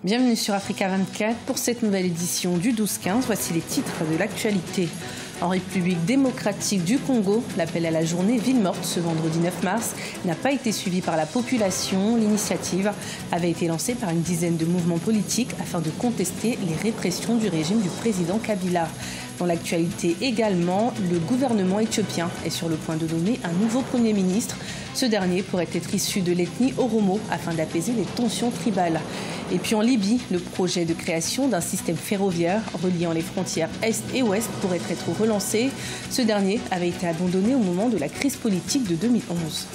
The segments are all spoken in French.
Bienvenue sur Africa 24 pour cette nouvelle édition du 12-15. Voici les titres de l'actualité. En République démocratique du Congo, l'appel à la journée ville morte ce vendredi 9 mars n'a pas été suivi par la population. L'initiative avait été lancée par une dizaine de mouvements politiques afin de contester les répressions du régime du président Kabila. Dans l'actualité également, le gouvernement éthiopien est sur le point de nommer un nouveau Premier ministre. Ce dernier pourrait être issu de l'ethnie Oromo afin d'apaiser les tensions tribales. Et puis en Libye, le projet de création d'un système ferroviaire reliant les frontières Est et Ouest pourrait être relancé. Ce dernier avait été abandonné au moment de la crise politique de 2011.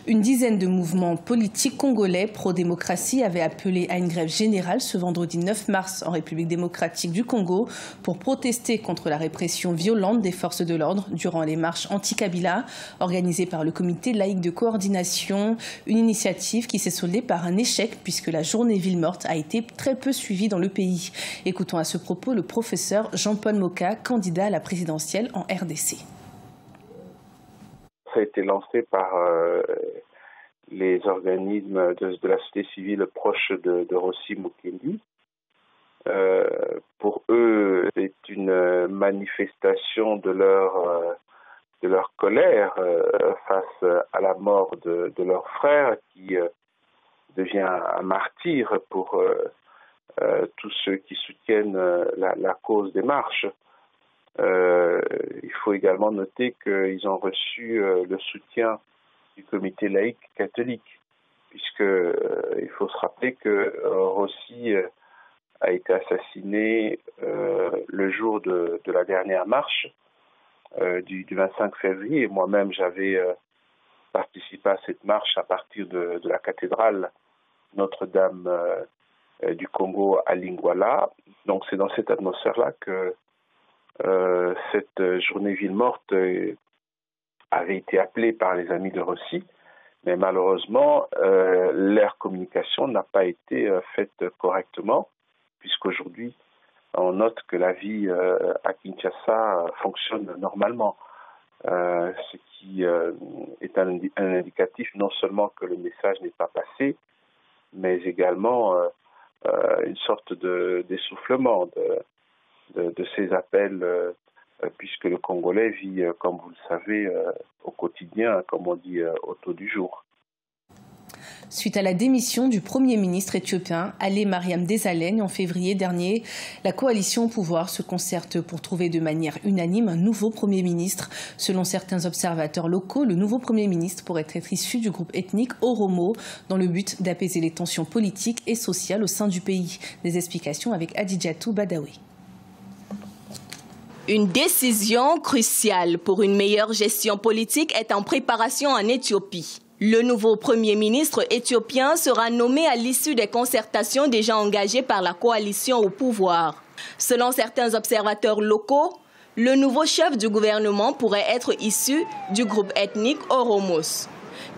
Une dizaine de mouvements politiques congolais pro-démocratie avaient appelé à une grève générale ce vendredi 9 mars en République démocratique du Congo pour protester contre la répression violente des forces de l'ordre durant les marches anti-Kabila organisées par le comité laïque de coordination. Une initiative qui s'est soldée par un échec puisque la journée ville morte a été très peu suivie dans le pays. Écoutons à ce propos le professeur Jean-Paul Moka, candidat à la présidentielle en RDC. Ça a été lancé par les organismes de la société civile proche de Rossi Mukendi. Pour eux, c'est une manifestation de leur colère face à la mort de leur frère qui devient un martyr pour tous ceux qui soutiennent la cause des marches. Il faut également noter qu'ils ont reçu le soutien du comité laïque catholique, puisque il faut se rappeler que Rossi a été assassiné le jour de la dernière marche du 25 février. Et moi-même, j'avais participé à cette marche à partir de la cathédrale Notre-Dame du Congo à Lingwala. Donc c'est dans cette atmosphère-là que cette journée ville morte avait été appelée par les amis de Rossi, mais malheureusement leur communication n'a pas été faite correctement, puisqu'aujourd'hui on note que la vie à Kinshasa fonctionne normalement, ce qui est un indicatif non seulement que le message n'est pas passé, mais également une sorte d'essoufflement de ces appels, puisque le Congolais vit, comme vous le savez, au quotidien, comme on dit, au taux du jour. Suite à la démission du Premier ministre éthiopien Haile Mariam Desalegn en février dernier, la coalition au pouvoir se concerte pour trouver de manière unanime un nouveau Premier ministre. Selon certains observateurs locaux, le nouveau Premier ministre pourrait être issu du groupe ethnique Oromo dans le but d'apaiser les tensions politiques et sociales au sein du pays. Des explications avec Adidjatou Badawi. Une décision cruciale pour une meilleure gestion politique est en préparation en Éthiopie. Le nouveau Premier ministre éthiopien sera nommé à l'issue des concertations déjà engagées par la coalition au pouvoir. Selon certains observateurs locaux, le nouveau chef du gouvernement pourrait être issu du groupe ethnique Oromos.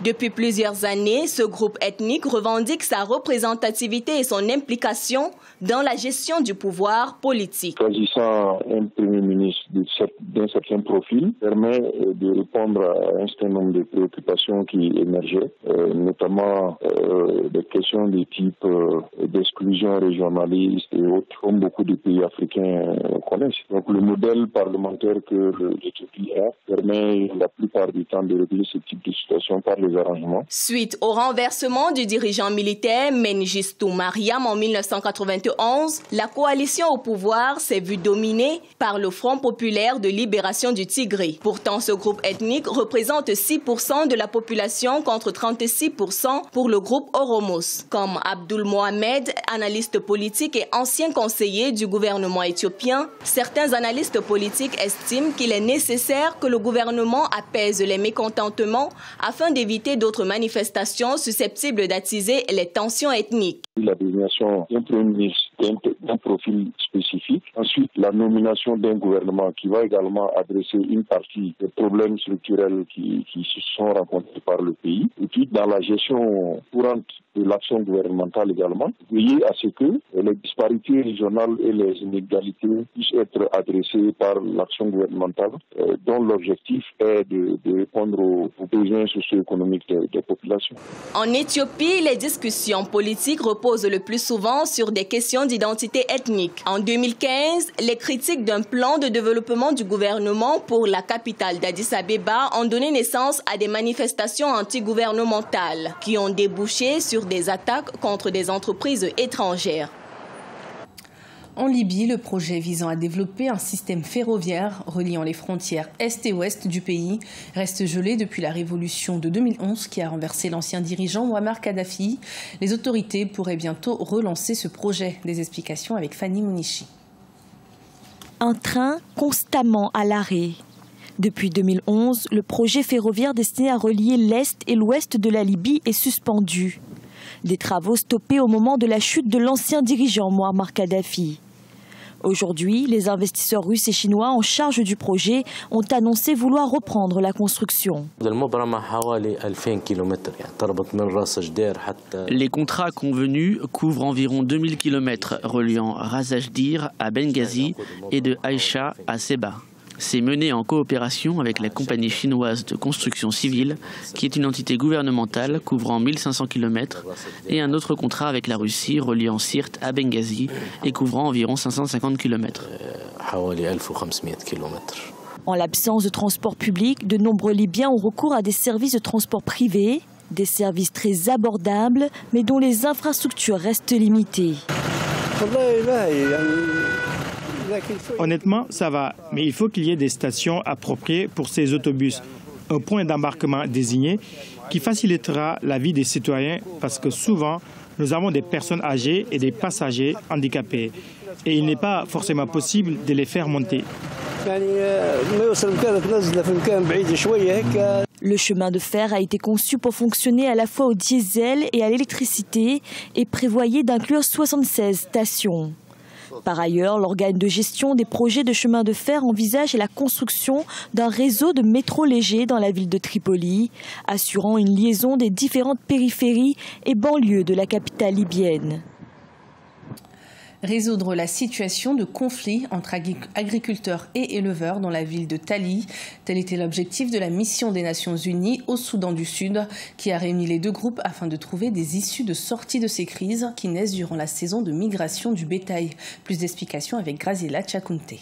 Depuis plusieurs années, ce groupe ethnique revendique sa représentativité et son implication dans la gestion du pouvoir politique. Choisissant un Premier ministre d'un certain profil permet de répondre à un certain nombre de préoccupations qui émergeaient, notamment des questions de type d'exclusion régionaliste et autres, comme beaucoup de pays africains connaissent. Donc le modèle parlementaire que l'Éthiopie a permet la plupart du temps de régler ce type de situation par les arrangements. Suite au renversement du dirigeant militaire Mengistu Mariam en 1991, la coalition au pouvoir s'est vue dominée par le Front populaire de libération du Tigré. Pourtant, ce groupe ethnique représente 6% de la population contre 36% pour le groupe Oromos. Comme Abdul Mohamed, analyste politique et ancien conseiller du gouvernement éthiopien, certains analystes politiques estiment qu'il est nécessaire que le gouvernement apaise les mécontentements afin d'éviter d'autres manifestations susceptibles d'attiser les tensions ethniques. La désignation d'un Premier ministre d'un profil spécifique. Ensuite, la nomination d'un gouvernement qui va également adresser une partie des problèmes structurels qui se sont rencontrés par le pays. Et puis, dans la gestion courante de l'action gouvernementale également, veiller à ce que les disparités régionales et les inégalités puissent être adressées par l'action gouvernementale, dont l'objectif est de répondre aux besoins socio-économiques des populations. En Éthiopie, les discussions politiques reposent repose le plus souvent sur des questions d'identité ethnique. En 2015, les critiques d'un plan de développement du gouvernement pour la capitale d'Addis Abeba ont donné naissance à des manifestations antigouvernementales qui ont débouché sur des attaques contre des entreprises étrangères. En Libye, le projet visant à développer un système ferroviaire reliant les frontières est et ouest du pays reste gelé depuis la révolution de 2011 qui a renversé l'ancien dirigeant Muammar Kadhafi. Les autorités pourraient bientôt relancer ce projet. Des explications avec Fanny Mounichi. Un train constamment à l'arrêt. Depuis 2011, le projet ferroviaire destiné à relier l'est et l'ouest de la Libye est suspendu. Des travaux stoppés au moment de la chute de l'ancien dirigeant Muammar Kadhafi. Aujourd'hui, les investisseurs russes et chinois en charge du projet ont annoncé vouloir reprendre la construction. Les contrats convenus couvrent environ 2000 km reliant Ras Ashdir à Benghazi et de Aïcha à Seba. C'est mené en coopération avec la compagnie chinoise de construction civile, qui est une entité gouvernementale couvrant 1500 km, et un autre contrat avec la Russie reliant Sirte à Benghazi et couvrant environ 550 km. En l'absence de transport public, de nombreux Libyens ont recours à des services de transport privés, des services très abordables, mais dont les infrastructures restent limitées. Honnêtement, ça va, mais il faut qu'il y ait des stations appropriées pour ces autobus. Un point d'embarquement désigné qui facilitera la vie des citoyens parce que souvent, nous avons des personnes âgées et des passagers handicapés. Et il n'est pas forcément possible de les faire monter. Le chemin de fer a été conçu pour fonctionner à la fois au diesel et à l'électricité et prévoyait d'inclure 76 stations. Par ailleurs, l'organe de gestion des projets de chemin de fer envisage la construction d'un réseau de métro léger dans la ville de Tripoli, assurant une liaison des différentes périphéries et banlieues de la capitale libyenne. Résoudre la situation de conflit entre agriculteurs et éleveurs dans la ville de Tali. Tel était l'objectif de la mission des Nations Unies au Soudan du Sud, qui a réuni les deux groupes afin de trouver des issues de sortie de ces crises qui naissent durant la saison de migration du bétail. Plus d'explications avec Graziella Tchakounte.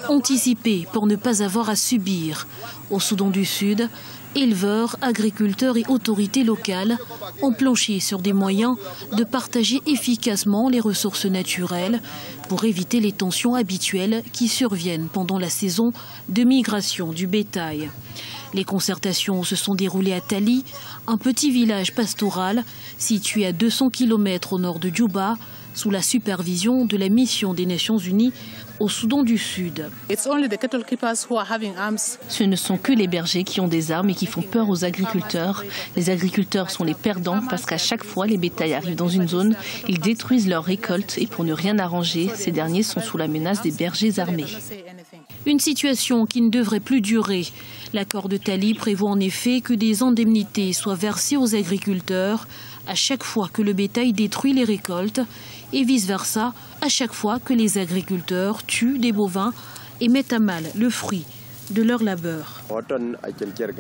Anticiper pour ne pas avoir à subir. Au Soudan du Sud, éleveurs, agriculteurs et autorités locales ont planché sur des moyens de partager efficacement les ressources naturelles pour éviter les tensions habituelles qui surviennent pendant la saison de migration du bétail. Les concertations se sont déroulées à Tali, un petit village pastoral situé à 200 km au nord de Djouba, sous la supervision de la mission des Nations Unies au Soudan du Sud. Ce ne sont que les bergers qui ont des armes et qui font peur aux agriculteurs. Les agriculteurs sont les perdants parce qu'à chaque fois les bétails arrivent dans une zone, ils détruisent leurs récoltes et pour ne rien arranger, ces derniers sont sous la menace des bergers armés. Une situation qui ne devrait plus durer. L'accord de Tali prévoit en effet que des indemnités soient versées aux agriculteurs à chaque fois que le bétail détruit les récoltes et vice-versa à chaque fois que les agriculteurs tuent des bovins et mettent à mal le fruit de leur labeur.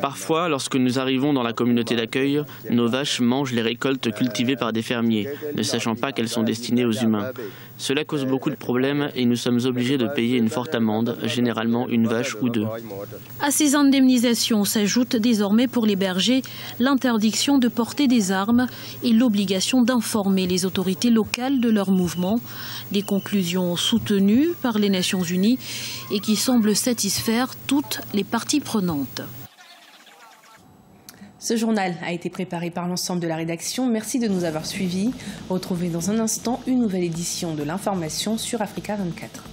Parfois, lorsque nous arrivons dans la communauté d'accueil, nos vaches mangent les récoltes cultivées par des fermiers, ne sachant pas qu'elles sont destinées aux humains. Cela cause beaucoup de problèmes et nous sommes obligés de payer une forte amende, généralement une vache ou deux. À ces indemnisations s'ajoute désormais pour les bergers l'interdiction de porter des armes et l'obligation d'informer les autorités locales de leurs mouvements. Des conclusions soutenues par les Nations Unies et qui semblent satisfaire toutes les parties prenantes. Ce journal a été préparé par l'ensemble de la rédaction. Merci de nous avoir suivis. Retrouvez dans un instant une nouvelle édition de l'information sur Africa 24.